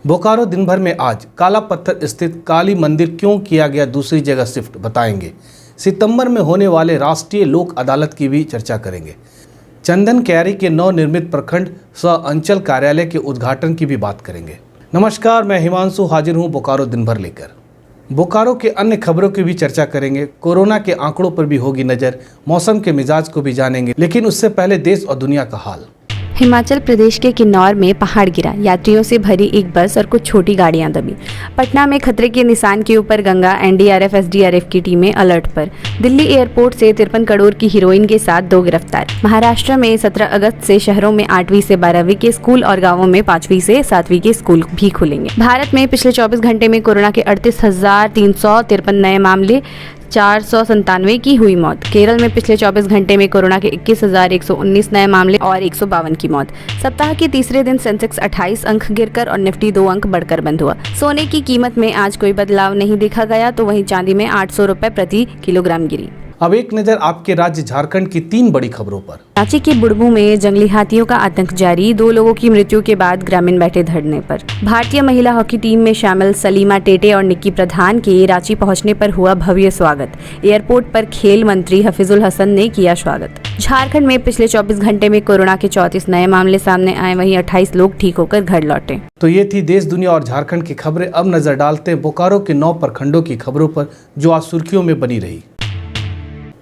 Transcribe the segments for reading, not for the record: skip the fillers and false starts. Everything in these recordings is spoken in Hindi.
बोकारो दिन भर में आज काला पत्थर स्थित काली मंदिर क्यों किया गया दूसरी जगह शिफ्ट बताएंगे। सितंबर में होने वाले राष्ट्रीय लोक अदालत की भी चर्चा करेंगे। चंदन क्यारी के नवनिर्मित प्रखंड सह अंचल कार्यालय के उद्घाटन की भी बात करेंगे। नमस्कार, मैं हिमांशु हाजिर हूं बोकारो दिन भर लेकर। बोकारो के अन्य खबरों की भी चर्चा करेंगे। कोरोना के आंकड़ों पर भी होगी नजर, मौसम के मिजाज को भी जानेंगे, लेकिन उससे पहले देश और दुनिया का हाल। हिमाचल प्रदेश के किन्नौर में पहाड़ गिरा, यात्रियों से भरी एक बस और कुछ छोटी गाड़ियां दबी। पटना में खतरे के निशान के ऊपर गंगा, एनडीआरएफ एसडीआरएफ की टीमें अलर्ट पर। दिल्ली एयरपोर्ट से 53 करोड़ की हीरोइन के साथ 2 गिरफ्तार। महाराष्ट्र में 17 अगस्त से शहरों में 8वीं से 12वीं के स्कूल और गाँवों में 5वीं से 7वीं के स्कूल भी खुलेंगे। भारत में पिछले 24 घंटे में कोरोना के 38,353 नए मामले, 497 की हुई मौत। केरल में पिछले 24 घंटे में कोरोना के 21,119 नए मामले और 152 की मौत। सप्ताह के तीसरे दिन सेंसेक्स 28 अंक गिरकर और निफ्टी 2 अंक बढ़कर बंद हुआ। सोने की कीमत में आज कोई बदलाव नहीं देखा गया, तो वहीं चांदी में 800 रुपए प्रति किलोग्राम गिरी। अब एक नजर आपके राज्य झारखंड की 3 बड़ी खबरों पर। रांची के बुढ़बू में जंगली हाथियों का आतंक जारी, 2 लोगों की मृत्यु के बाद ग्रामीण बैठे धरने पर। भारतीय महिला हॉकी टीम में शामिल सलीमा टेटे और निक्की प्रधान के रांची पहुंचने पर हुआ भव्य स्वागत। एयरपोर्ट पर खेल मंत्री हफीजुल हसन ने किया स्वागत। झारखंड में पिछले 24 घंटे में कोरोना के 34 नए मामले सामने आए, वहीं 28 लोग ठीक होकर घर लौटे। तो ये थी देश, दुनिया और झारखंड की खबरें। अब नजर डालते हैं बोकारो के 9 प्रखंडों की खबरों पर, जो आज सुर्खियों में बनी रही।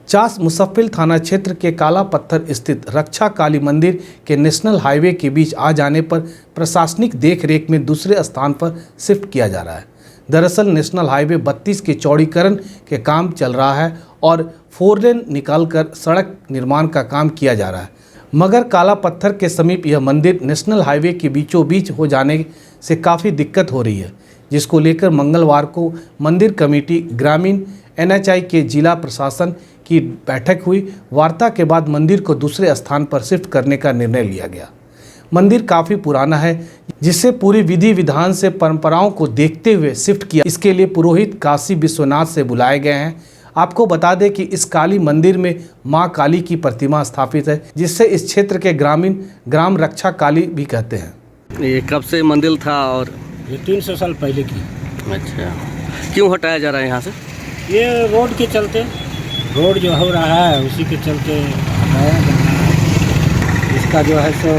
चास मुसफ्फिल थाना क्षेत्र के काला पत्थर स्थित रक्षा काली मंदिर के नेशनल हाईवे के बीच आ जाने पर प्रशासनिक देखरेख में दूसरे स्थान पर शिफ्ट किया जा रहा है। दरअसल नेशनल हाईवे 32 के चौड़ीकरण के काम चल रहा है और 4 लेन निकालकर सड़क निर्माण का काम किया जा रहा है, मगर काला पत्थर के समीप यह मंदिर नेशनल हाईवे के बीचों बीच हो जाने से काफ़ी दिक्कत हो रही है, जिसको लेकर मंगलवार को मंदिर कमेटी, ग्रामीण, NHI के जिला प्रशासन की बैठक हुई। वार्ता के बाद मंदिर को दूसरे स्थान पर शिफ्ट करने का निर्णय लिया गया। मंदिर काफ़ी पुराना है, जिससे पूरी विधि विधान से परंपराओं को देखते हुए शिफ्ट किया। इसके लिए पुरोहित काशी विश्वनाथ से बुलाए गए हैं। आपको बता दें कि इस काली मंदिर में मां काली की प्रतिमा स्थापित है, जिससे इस क्षेत्र के ग्रामीण ग्राम रक्षा काली भी कहते हैं। ये कब से मंदिर था? और ये 300 साल पहले की। अच्छा, क्यों हटाया जा रहा है यहाँ से? ये रोड के चलते, रोड जो हो रहा है उसी के चलते हटाया जा रहा है। इसका जो है सो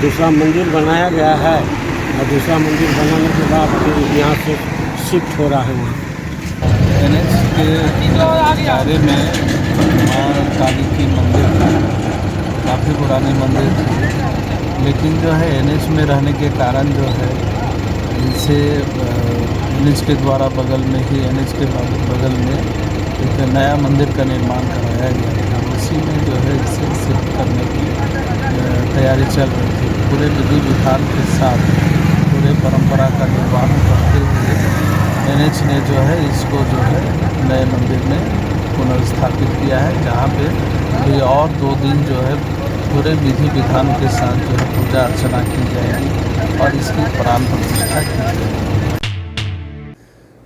दूसरा मंदिर बनाया गया है, और दूसरा मंदिर बनाने के बाद फिर यहाँ से शिफ्ट हो रहा है। वहाँ NH के दायरे में माँ काली की मंदिर था, काफ़ी पुरानी मंदिर थी, लेकिन जो है NH में रहने के कारण जो है इनसे NH के द्वारा बगल में ही NH के बगल में एक नया मंदिर का निर्माण कराया गया था। उसी में जो है इसे शिफ्ट करने की तैयारी चल रही थी। पूरे विधि विधान के साथ पूरे परंपरा का निर्माण करते हुए NH ने जो है इसको जो है नए मंदिर में पुनर्स्थापित किया है, जहाँ पे कोई और 2 दिन जो है पूरे विधि विधान के साथ जो है पूजा अर्चना की जाएगी और इसकी प्राण प्रतिष्ठा की जाएगी।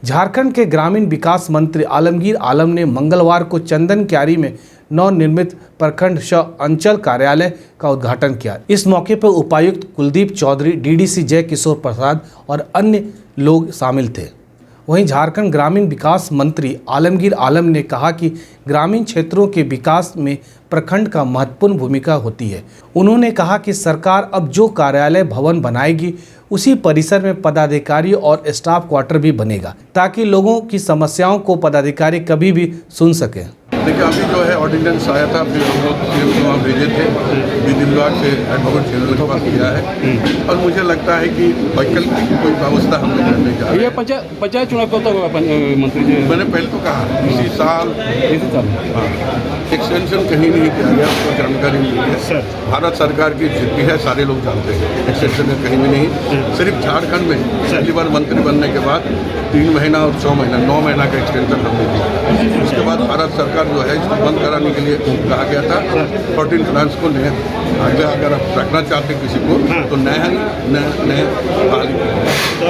झारखंड के ग्रामीण विकास मंत्री आलमगीर आलम ने मंगलवार को चंदन क्यारी में नवनिर्मित प्रखंड सह अंचल कार्यालय का उद्घाटन किया। इस मौके पर उपायुक्त कुलदीप चौधरी, DDC जय किशोर प्रसाद और अन्य लोग शामिल थे। वहीं झारखंड ग्रामीण विकास मंत्री आलमगीर आलम ने कहा कि ग्रामीण क्षेत्रों के विकास में प्रखंड का महत्वपूर्ण भूमिका होती है। उन्होंने कहा कि सरकार अब जो कार्यालय भवन बनाएगी, उसी परिसर में पदाधिकारी और स्टाफ क्वार्टर भी बनेगा, ताकि लोगों की समस्याओं को पदाधिकारी कभी भी सुन सकें। देखिए, अभी जो है ऑर्डिनेंस आया था, फिर हम लोग CM को वहाँ भेजे थे, विधि विभाग से एडवोकेट जनरल के पास किया है, और मुझे लगता है कि वैकल्पिक कोई व्यवस्था हम लोग करने जा रहे हैं। पंचायत चुनाव कब तक होगा मंत्री जी? मैंने पहले तो कहा इसी साल। हाँ, एक्सटेंशन कहीं नहीं किया गया, उसको जानकारी नहीं है। भारत सरकार की जितनी है सारे लोग जानते हैं, एक्सटेंशन कहीं भी नहीं। सिर्फ झारखंड में पहली बार मंत्री बनने के बाद 3 महीना और 6 महीना 9 महीना का एक्सटेंशन हमने दिया। उसके बाद भारत सरकार जो है इसको बंद कराने के लिए कहा गया था। 14 फाइनेंस को नए आगे अगर आप रखना चाहते किसी को तो नए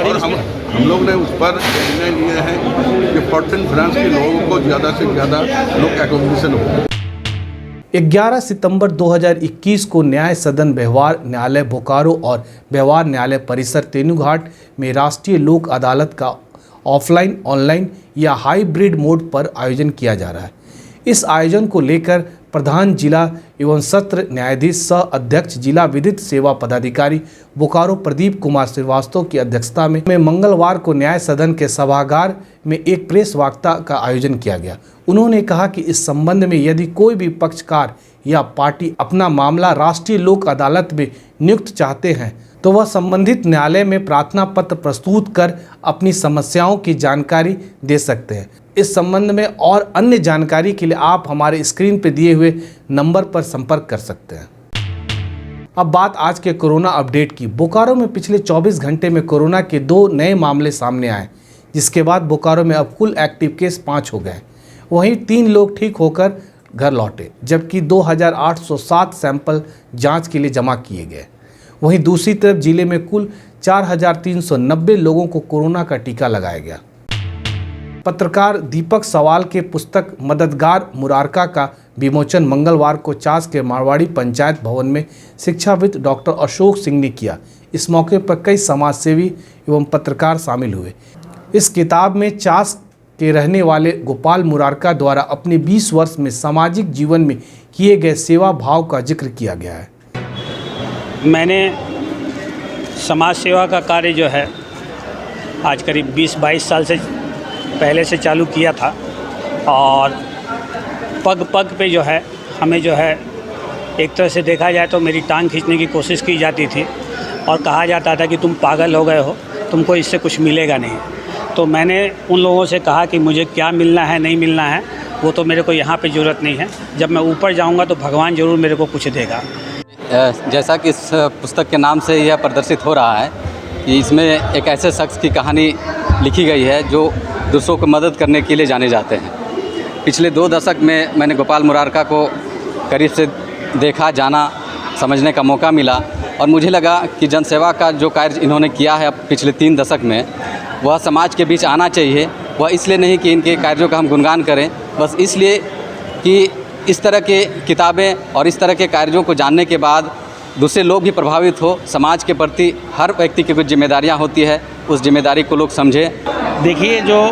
और हम लोग ने उस पर निर्णय लिए हैं कि 14 फाइनेंस के लोगों को ज़्यादा से ज़्यादा लोग एकोमोडेशन हो। 11 सितंबर 2021 को न्याय सदन व्यवहार न्यायालय बोकारो और व्यवहार न्यायालय परिसर तेनुघाट में राष्ट्रीय लोक अदालत का ऑफलाइन, ऑनलाइन या हाइब्रिड मोड पर आयोजन किया जा रहा है। इस आयोजन को लेकर प्रधान जिला एवं सत्र न्यायाधीश सह अध्यक्ष जिला विधिक सेवा पदाधिकारी बोकारो प्रदीप कुमार श्रीवास्तव की अध्यक्षता में मंगलवार को न्याय सदन के सभागार में एक प्रेस वार्ता का आयोजन किया गया। उन्होंने कहा कि इस संबंध में यदि कोई भी पक्षकार या पार्टी अपना मामला राष्ट्रीय लोक अदालत में नियुक्त चाहते हैं तो वह संबंधित न्यायालय में प्रार्थना पत्र प्रस्तुत कर अपनी समस्याओं की जानकारी दे सकते हैं। इस संबंध में और अन्य जानकारी के लिए आप हमारे स्क्रीन पर दिए हुए नंबर पर संपर्क कर सकते हैं। अब बात आज के कोरोना अपडेट की। बोकारो में पिछले 24 घंटे में कोरोना के 2 नए मामले सामने आए, जिसके बाद बोकारो में अब कुल एक्टिव केस 5 हो गए। वहीं 3 लोग ठीक होकर घर लौटे, जबकि 2807 सैंपल जांच के लिए जमा किए गए। वहीं दूसरी तरफ जिले में कुल 4390 लोगों को कोरोना का टीका लगाया गया। पत्रकार दीपक सवाल के पुस्तक मददगार मुरारका का विमोचन मंगलवार को चास के मारवाड़ी पंचायत भवन में शिक्षाविद डॉक्टर अशोक सिंह ने किया। इस मौके पर कई समाजसेवी एवं पत्रकार शामिल हुए। इस किताब में चास के रहने वाले गोपाल मुरारका द्वारा अपने 20 वर्ष में सामाजिक जीवन में किए गए सेवा भाव का जिक्र किया गया है। मैंने समाज सेवा का कार्य जो है आज करीब 20-22 साल से पहले से चालू किया था और पग पग पे जो है हमें जो है एक तरह से देखा जाए तो मेरी टांग खींचने की कोशिश की जाती थी और कहा जाता था कि तुम पागल हो गए हो, तुमको इससे कुछ मिलेगा नहीं। तो मैंने उन लोगों से कहा कि मुझे क्या मिलना है नहीं मिलना है वो तो मेरे को यहाँ पे ज़रूरत नहीं है, जब मैं ऊपर जाऊँगा तो भगवान ज़रूर मेरे को कुछ देगा। जैसा कि इस पुस्तक के नाम से यह प्रदर्शित हो रहा है कि इसमें एक ऐसे शख्स की कहानी लिखी गई है जो दूसरों को मदद करने के लिए जाने जाते हैं। पिछले 2 दशक में मैंने गोपाल मुरारका को करीब से देखा, जाना, समझने का मौका मिला और मुझे लगा कि जनसेवा का जो कार्य इन्होंने किया है अब पिछले 3 दशक में वह समाज के बीच आना चाहिए। वह इसलिए नहीं कि इनके कार्यों का हम गुणगान करें, बस इसलिए कि इस तरह के किताबें और इस तरह के कार्यों को जानने के बाद दूसरे लोग भी प्रभावित हो। समाज के प्रति हर व्यक्ति की कुछ जिम्मेदारियां होती है, उस जिम्मेदारी को लोग समझें। देखिए, जो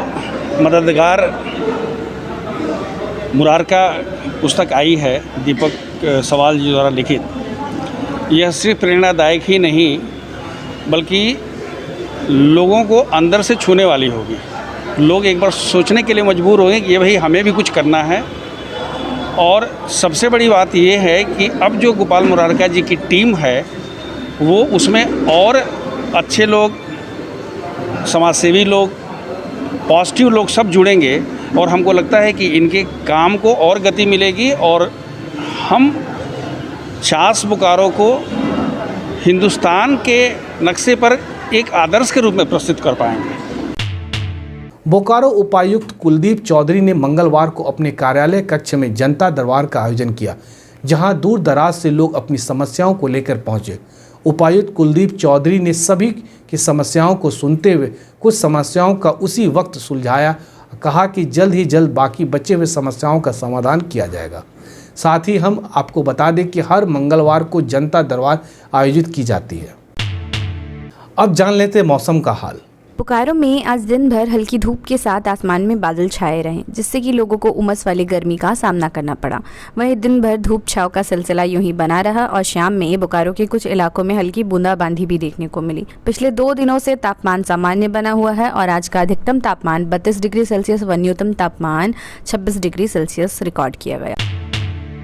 मददगार मुरारका पुस्तक आई है दीपक सवाल जी द्वारा लिखित, यह सिर्फ प्रेरणादायक ही नहीं बल्कि लोगों को अंदर से छूने वाली होगी। लोग एक बार सोचने के लिए मजबूर होंगे कि ये भाई हमें भी कुछ करना है। और सबसे बड़ी बात ये है कि अब जो गोपाल मुरारका जी की टीम है वो उसमें और अच्छे लोग, समाजसेवी लोग, पॉजिटिव लोग सब जुड़ेंगे और हमको लगता है कि इनके काम को और गति मिलेगी और हम चास बोकारो को हिंदुस्तान के नक्शे पर एक आदर्श के रूप में प्रस्तुत कर पाएंगे। बोकारो उपायुक्त कुलदीप चौधरी ने मंगलवार को अपने कार्यालय कक्ष में जनता दरबार का आयोजन किया, जहां दूर दराज से लोग अपनी समस्याओं को लेकर पहुंचे। उपायुक्त कुलदीप चौधरी ने सभी की समस्याओं को सुनते हुए कुछ समस्याओं का उसी वक्त सुलझाया। कहा कि जल्द ही जल्द बाकी बचे हुए समस्याओं का समाधान किया जाएगा। साथ ही हम आपको बता दें कि हर मंगलवार को जनता दरबार आयोजित की जाती है। अब जान लेते मौसम का हाल। बोकारो में आज दिन भर हल्की धूप के साथ आसमान में बादल छाए रहे, जिससे कि लोगों को उमस वाली गर्मी का सामना करना पड़ा। वहीं दिन भर धूप छाव का सिलसिला यूं ही बना रहा और शाम में बोकारो के कुछ इलाकों में हल्की बूंदाबांदी भी देखने को मिली। पिछले 2 दिनों से तापमान सामान्य बना हुआ है और आज का अधिकतम तापमान 32 डिग्री सेल्सियस व न्यूनतम तापमान 26 डिग्री सेल्सियस रिकॉर्ड किया गया।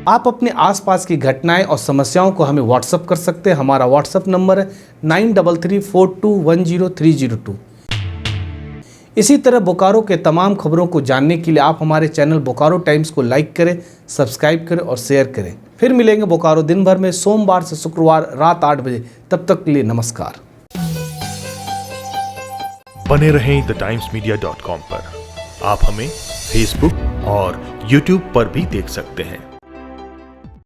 आप अपने आसपास की घटनाएं और समस्याओं को हमें व्हाट्सएप कर सकते हैं। हमारा व्हाट्सएप नंबर है 9334210302। इसी तरह बोकारो के तमाम खबरों को जानने के लिए आप हमारे चैनल बोकारो टाइम्स को लाइक करें, सब्सक्राइब करें और शेयर करें। फिर मिलेंगे बोकारो दिन भर में सोमवार से शुक्रवार रात 8 बजे। तब तक के लिए नमस्कार। बने रहें thetimesmedia.com पर। आप हमें फेसबुक और यूट्यूब पर भी देख सकते हैं।